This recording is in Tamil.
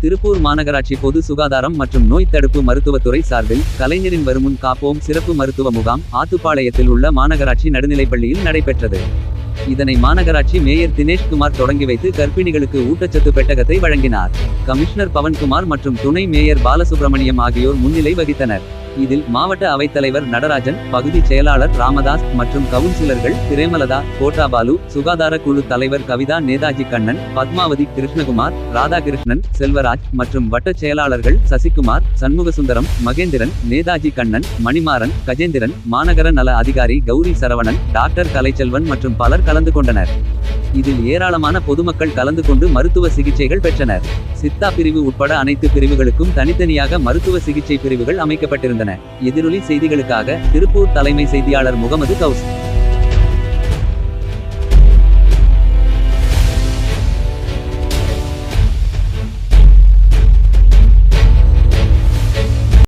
திருப்பூர் மாநகராட்சி பொது சுகாதாரம் மற்றும் நோய் தடுப்பு மருத்துவத்துறை சார்பில் கலைஞரின் வருமுன் காப்போம் சிறப்பு மருத்துவ முகாம் ஆத்துப்பாளையத்தில் உள்ள மாநகராட்சி நடுநிலைப்பள்ளியில் நடைபெற்றது. இதனை மாநகராட்சி மேயர் தினேஷ்குமார் தொடங்கி வைத்து கர்ப்பிணிகளுக்கு ஊட்டச்சத்து பெட்டகத்தை வழங்கினார். கமிஷனர் பவன்குமார் மற்றும் துணை மேயர் பாலசுப்ரமணியம் ஆகியோர் முன்னிலை வகித்தனர். இதில் மாவட்ட அவைத்தலைவர் நடராஜன், பகுதி செயலாளர் ராமதாஸ் மற்றும் கவுன்சிலர்கள் பிரேமலதா, கோட்டாபாலு, சுகாதார குழு தலைவர் கவிதா, நேதாஜி கண்ணன், பத்மாவதி, கிருஷ்ணகுமார், ராதாகிருஷ்ணன், செல்வராஜ் மற்றும் வட்ட செயலாளர்கள் சசிகுமார், சண்முகசுந்தரம், மகேந்திரன், நேதாஜி கண்ணன், மணிமாறன், கஜேந்திரன், மாநகர நல அதிகாரி கௌரி சரவணன், டாக்டர் கலைச்செல்வன் மற்றும் பலர் கலந்து கொண்டனர். இதில் ஏராளமான பொதுமக்கள் கலந்து கொண்டு மருத்துவ சிகிச்சைகள் பெற்றனர். சித்தா பிரிவு உட்பட அனைத்து பிரிவுகளுக்கும் தனித்தனியாக மருத்துவ சிகிச்சை பிரிவுகள் அமைக்கப்பட்டிருந்தன. எதிரொலி செய்திகளுக்காக திருப்பூர் தலைமை செய்தியாளர் முகமது கவுஸ்.